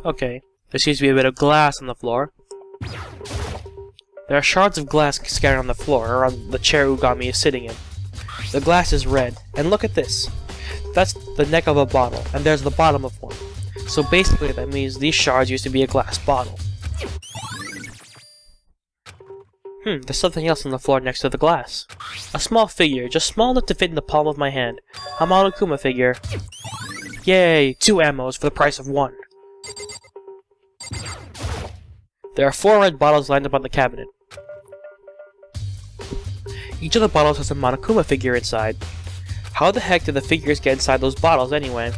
Okay, there seems to be a bit of glass on the floor. There are shards of glass scattered on the floor, around the chair Ugami is sitting in. The glass is red, and look at this. That's the neck of a bottle, and there's the bottom of one. So basically that means these shards used to be a glass bottle. There's something else on the floor next to the glass. A small figure, just small enough to fit in the palm of my hand. A Monokuma figure. Yay! 2 ammos for the price of 1. There are 4 red bottles lined up on the cabinet. Each of the bottles has a Monokuma figure inside. How the heck did the figures get inside those bottles anyway?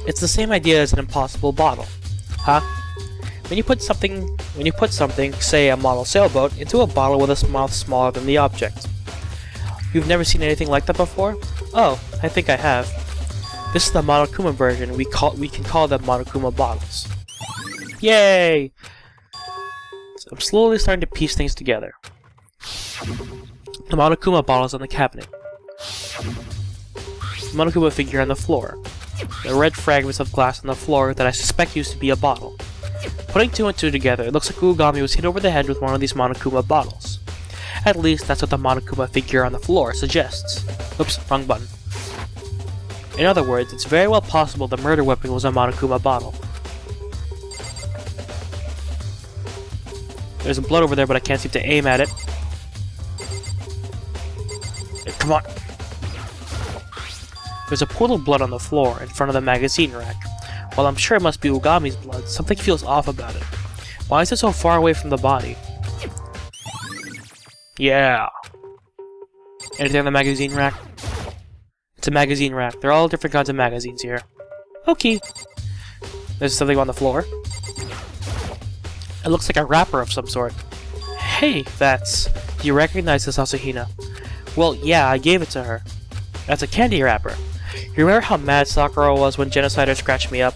It's the same idea as an impossible bottle. Huh? When you put something, say a model sailboat, into a bottle with a mouth smaller than the object. You've never seen anything like that before? Oh, I think I have. This is the Monokuma version. We can call them Monokuma bottles. Yay! So I'm slowly starting to piece things together. The Monokuma bottles on the cabinet. The Monokuma figure on the floor. The red fragments of glass on the floor that I suspect used to be a bottle. Putting 2 and 2 together, it looks like Ugami was hit over the head with one of these Monokuma bottles. At least, that's what the Monokuma figure on the floor suggests. Oops, wrong button. In other words, it's very well possible the murder weapon was a Monokuma bottle. There's blood over there, but I can't seem to aim at it. Hey, come on! There's a pool of blood on the floor in front of the magazine rack. While I'm sure it must be Ugami's blood, something feels off about it. Why is it so far away from the body? Yeah. Anything on the magazine rack? It's a magazine rack. There are all different kinds of magazines here. Okay. There's something on the floor. It looks like a wrapper of some sort. Hey, that's... Do you recognize this, Asahina? Well, yeah, I gave it to her. That's a candy wrapper. You remember how mad Sakura was when Genocider scratched me up?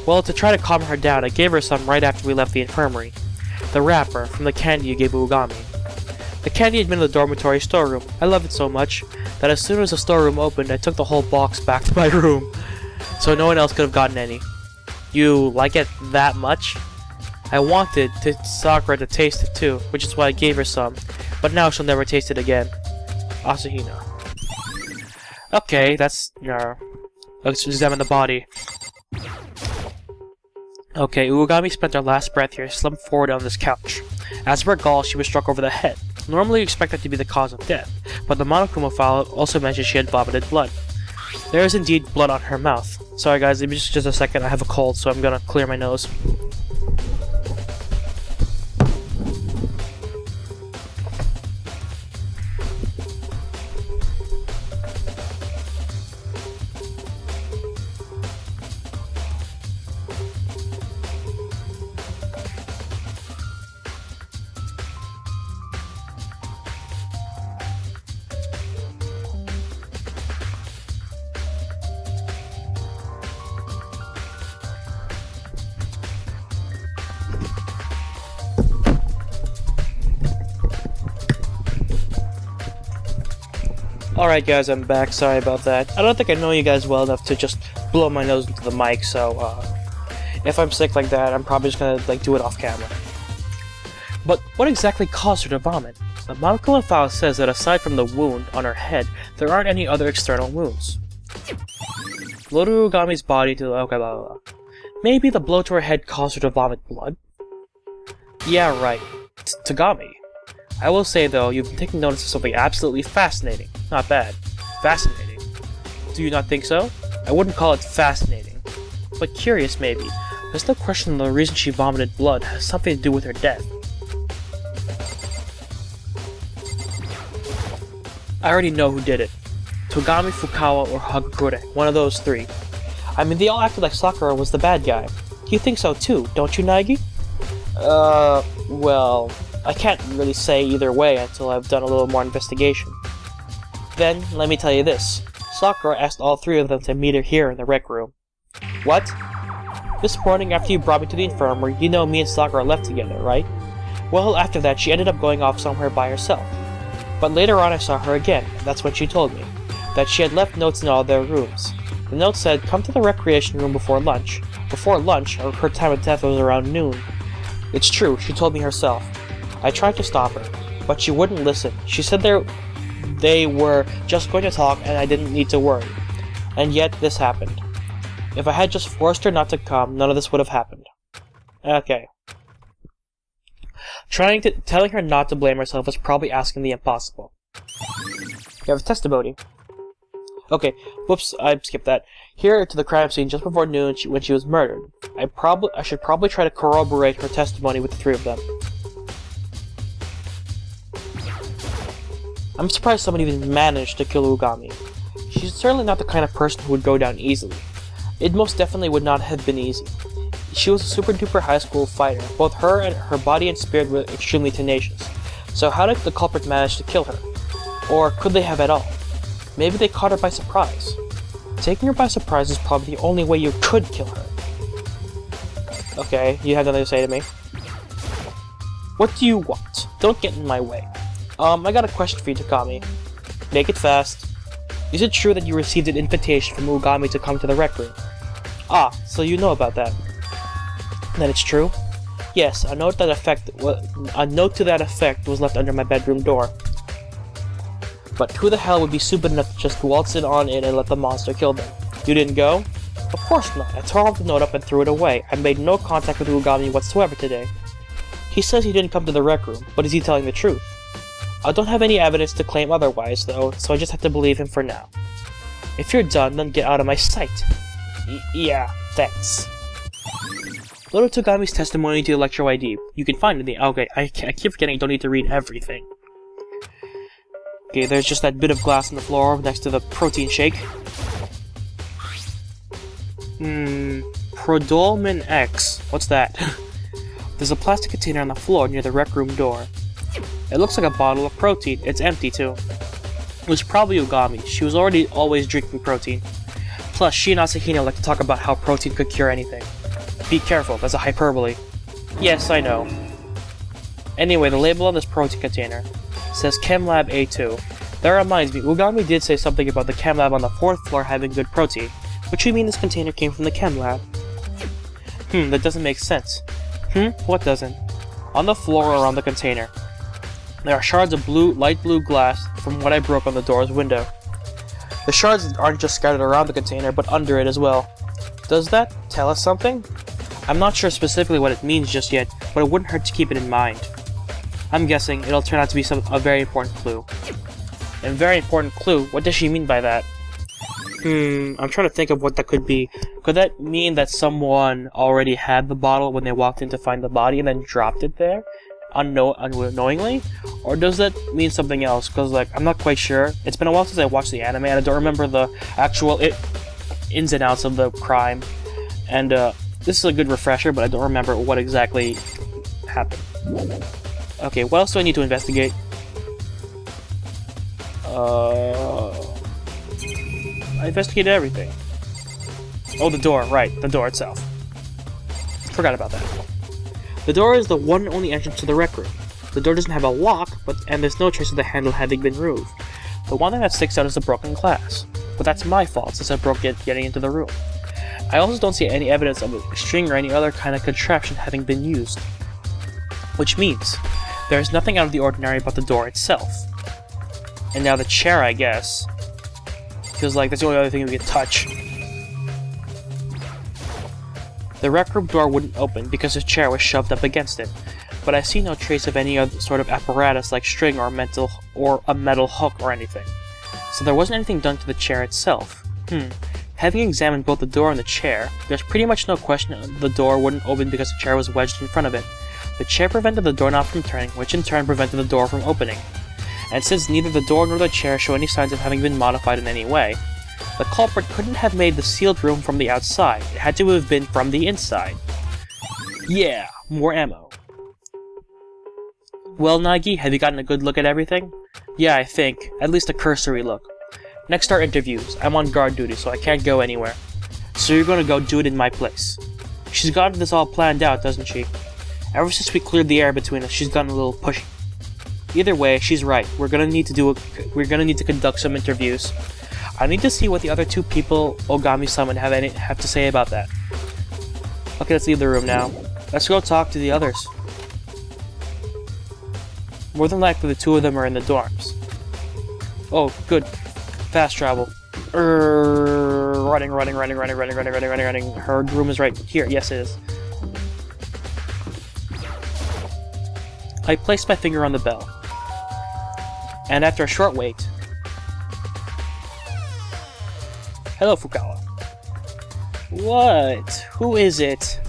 Well, to try to calm her down, I gave her some right after we left the infirmary. The wrapper, from the candy you gave Ugami. The candy had been in the dormitory storeroom. I loved it so much that as soon as the storeroom opened, I took the whole box back to my room. So no one else could have gotten any. You like it that much? I wanted Sakura to taste it too, which is why I gave her some. But now she'll never taste it again. Asahina. Okay, that's... let's examine the body. Okay, Ugami spent her last breath here, slumped forward on this couch. As for Gall, she was struck over the head. Normally you expect that to be the cause of death, but the Monokuma file also mentioned she had vomited blood. There is indeed blood on her mouth. Sorry guys, give me just a second, I have a cold, so I'm gonna clear my nose. Alright guys, I'm back, sorry about that. I don't think I know you guys well enough to just blow my nose into the mic, so if I'm sick like that, I'm probably just gonna do it off camera. But what exactly caused her to vomit? The Monokuma file says that aside from the wound on her head, there aren't any other external wounds. Blow to Ugami's body to... okay, blah blah blah. Maybe the blow to her head caused her to vomit blood? Yeah, right. Tagami. I will say though, you've been taking notice of something absolutely fascinating. Not bad. Fascinating. Do you not think so? I wouldn't call it fascinating. But curious maybe. There's no question the reason she vomited blood has something to do with her death. I already know who did it. Togami, Fukawa, or Hagakure. One of those 3. I mean, they all acted like Sakura was the bad guy. You think so too, don't you, Naegi? Well... I can't really say either way until I've done a little more investigation. Then, let me tell you this. Sakura asked all 3 of them to meet her here in the rec room. What? This morning after you brought me to the infirmary, you know me and Sakura left together, right? Well, after that she ended up going off somewhere by herself. But later on I saw her again, and that's when she told me that she had left notes in all their rooms. The note said, "Come to the recreation room before lunch." Before lunch, her time of death was around noon. It's true, she told me herself. I tried to stop her, but she wouldn't listen. She said they were just going to talk and I didn't need to worry. And yet, this happened. If I had just forced her not to come, none of this would have happened. Okay. Telling her not to blame herself was probably asking the impossible. You have a testimony. Okay, whoops, I skipped that. Here to the crime scene just before noon when she was murdered. I should probably try to corroborate her testimony with the three of them. I'm surprised someone even managed to kill Ugami. She's certainly not the kind of person who would go down easily. It most definitely would not have been easy. She was a super duper high school fighter. Both her and her body and spirit were extremely tenacious. So how did the culprit manage to kill her? Or could they have at all? Maybe they caught her by surprise. Taking her by surprise is probably the only way you could kill her. Okay, you have nothing to say to me. What do you want? Don't get in my way. I got a question for you, Takami. Make it fast. Is it true that you received an invitation from Ugami to come to the rec room? Ah, so you know about that. That it's true? Yes, a note to that effect was left under my bedroom door. But who the hell would be stupid enough to just waltz on in and let the monster kill them? You didn't go? Of course not. I tore the note up and threw it away. I made no contact with Ugami whatsoever today. He says he didn't come to the rec room, but is he telling the truth? I don't have any evidence to claim otherwise, though, so I just have to believe him for now. If you're done, then get out of my sight. Yeah, thanks. Little Togami's testimony to Electro ID. You can find it in the... Okay, I keep forgetting I don't need to read everything. Okay, there's just that bit of glass on the floor next to the protein shake. Prodolmin X. What's that? There's a plastic container on the floor near the rec room door. It looks like a bottle of protein. It's empty, too. It was probably Ugami. She was always drinking protein. Plus, she and Asahina like to talk about how protein could cure anything. Be careful, that's a hyperbole. Yes, I know. Anyway, the label on this protein container says ChemLab A2. That reminds me, Ugami did say something about the chem lab on the 4th floor having good protein, which would mean this container came from the chem lab. That doesn't make sense. What doesn't? On the floor around the container, there are shards of light blue glass from what I broke on the door's window. The shards aren't just scattered around the container, but under it as well. Does that tell us something? I'm not sure specifically what it means just yet, but it wouldn't hurt to keep it in mind. I'm guessing it'll turn out to be a very important clue. A very important clue? What does she mean by that? I'm trying to think of what that could be. Could that mean that someone already had the bottle when they walked in to find the body and then dropped it there? Unknowingly? Or does that mean something else? Because, like, I'm not quite sure. It's been a while since I watched the anime, and I don't remember the actual ins and outs of the crime. And, this is a good refresher, but I don't remember what exactly happened. Okay, what else do I need to investigate? I investigated everything. Oh, the door, right, the door itself. Forgot about that. The door is the one and only entrance to the rec room. The door doesn't have a lock, and there's no trace of the handle having been removed. The one thing that sticks out is the broken glass. But that's my fault, since I broke it getting into the room. I also don't see any evidence of a string or any other kind of contraption having been used. Which means, there's nothing out of the ordinary about the door itself. And now the chair, I guess. Feels like that's the only other thing we can touch. The rec room door wouldn't open because the chair was shoved up against it, but I see no trace of any other sort of apparatus like string or a metal hook or anything. So there wasn't anything done to the chair itself. Having examined both the door and the chair, there's pretty much no question the door wouldn't open because the chair was wedged in front of it. The chair prevented the doorknob from turning, which in turn prevented the door from opening. And since neither the door nor the chair show any signs of having been modified in any way, the culprit couldn't have made the sealed room from the outside. It had to have been from the inside. Yeah, more ammo. Well, Nagi, have you gotten a good look at everything? Yeah, I think. At least a cursory look. Next are interviews. I'm on guard duty, so I can't go anywhere. So you're gonna go do it in my place. She's got this all planned out, doesn't she? Ever since we cleared the air between us, she's gotten a little pushy. Either way, she's right. We're gonna need to conduct some interviews. I need to see what the other two people Ogami summoned have to say about that. Okay, let's leave the room now. Let's go talk to the others. More than likely, the two of them are in the dorms. Oh, good. Fast travel. Running. Her room is right here. Yes, it is. I placed my finger on the bell. And after a short wait... Hello, Fukawa. What? Who is it?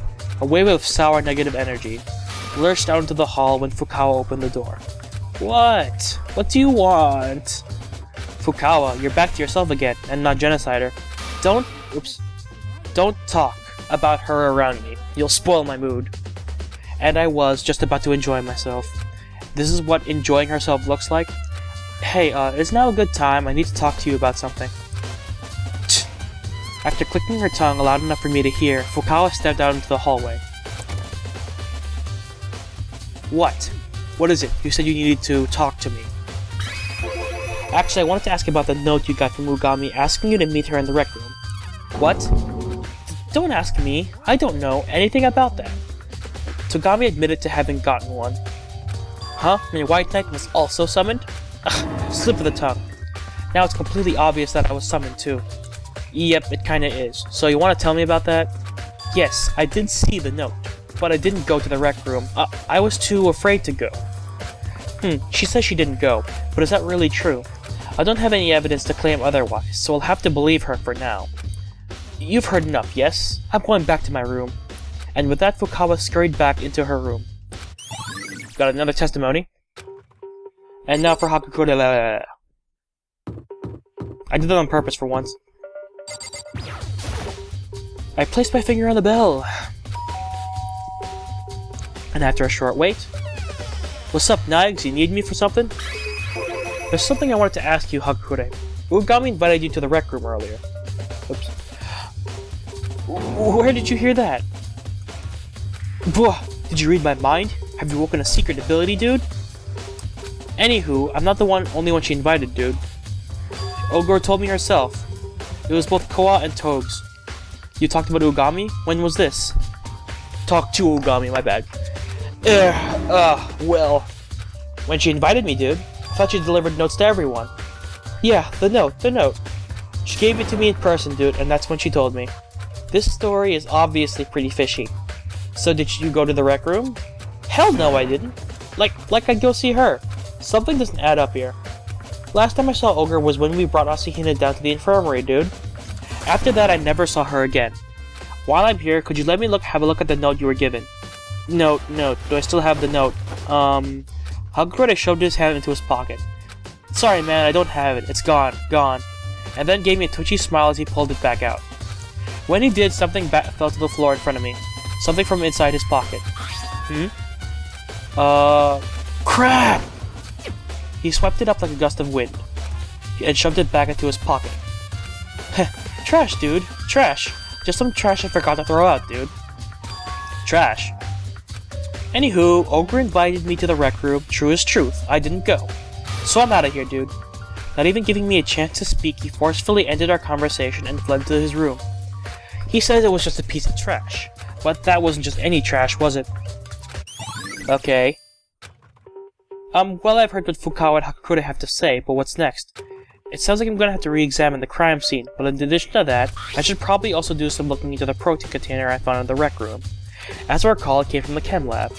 A wave of sour negative energy lurched out into the hall when Fukawa opened the door. What? What do you want? Fukawa, you're back to yourself again, and not genocider. Don't talk about her around me. You'll spoil my mood. And I was just about to enjoy myself. This is what enjoying herself looks like? Hey, is now a good time? I need to talk to you about something. After clicking her tongue loud enough for me to hear, Fukawa stepped out into the hallway. What? What is it? You said you needed to talk to me. Actually, I wanted to ask about the note you got from Ugami asking you to meet her in the rec room. What? Don't ask me. I don't know anything about that. Togami admitted to having gotten one. Huh? And your White Knight was also summoned? Ugh, slip of the tongue. Now it's completely obvious that I was summoned too. Yep, it kinda is. So you wanna tell me about that? Yes, I did see the note, but I didn't go to the rec room. I was too afraid to go. She says she didn't go, but is that really true? I don't have any evidence to claim otherwise, so I'll have to believe her for now. You've heard enough, yes? I'm going back to my room. And with that, Fukawa scurried back into her room. Got another testimony. And now for Hakukura. I did that on purpose for once. I placed my finger on the bell. And after a short wait... What's up, Nags? You need me for something? There's something I wanted to ask you, Hakukure. Ugami invited you to the rec room earlier. Oops. Where did you hear that? Bwah! Did you read my mind? Have you woken a secret ability, dude? Anywho, I'm not the only one she invited, dude. Ogre told me herself. It was both Koa and Togs. You talked about Ugami? When was this? Talk to Ugami, my bad. Well... When she invited me, dude. I thought she delivered notes to everyone. Yeah, the note. She gave it to me in person, dude, and that's when she told me. This story is obviously pretty fishy. So did you go to the rec room? Hell no, I didn't. Like I'd go see her. Something doesn't add up here. Last time I saw Ogre was when we brought Asahina down to the infirmary, dude. After that, I never saw her again. While I'm here, could you let me have a look at the note you were given? Note. Do I still have the note? Hagrid shoved his hand into his pocket. Sorry, man, I don't have it. It's gone. And then gave me a twitchy smile as he pulled it back out. When he did, something fell to the floor in front of me. Something from inside his pocket. Crap! He swept it up like a gust of wind, and shoved it back into his pocket. Trash, dude. Trash. Just some trash I forgot to throw out, dude. Trash. Anywho, Ogre invited me to the rec room. True as truth. I didn't go. So I'm out of here, dude. Not even giving me a chance to speak, he forcefully ended our conversation and fled to his room. He says it was just a piece of trash. But that wasn't just any trash, was it? Okay. Well, I've heard what Fukawa and Hakukura have to say, but what's next? It sounds like I'm gonna have to re-examine the crime scene, but in addition to that, I should probably also do some looking into the protein container I found in the rec room. As I recall, it came from the chem lab.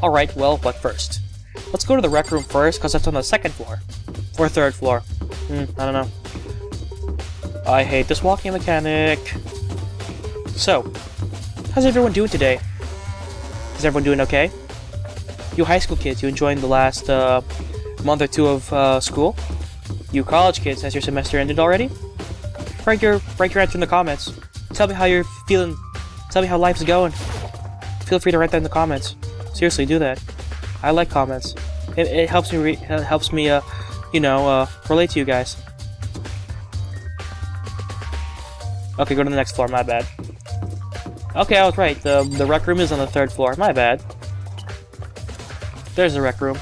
Alright, well, what first? Let's go to the rec room first, because that's on the second floor. Or third floor. I don't know. I hate this walking mechanic. So, how's everyone doing today? Is everyone doing okay? You high school kids, you enjoying the last month or two of school? You college kids, has your semester ended already? Write your answer in the comments. Tell me how you're feeling. Tell me how life's going. Feel free to write that in the comments. Seriously, do that. I like comments. It helps me. Relate to you guys. Okay, go to the next floor. My bad. Okay, I was right. The rec room is on the third floor. My bad. There's the rec room.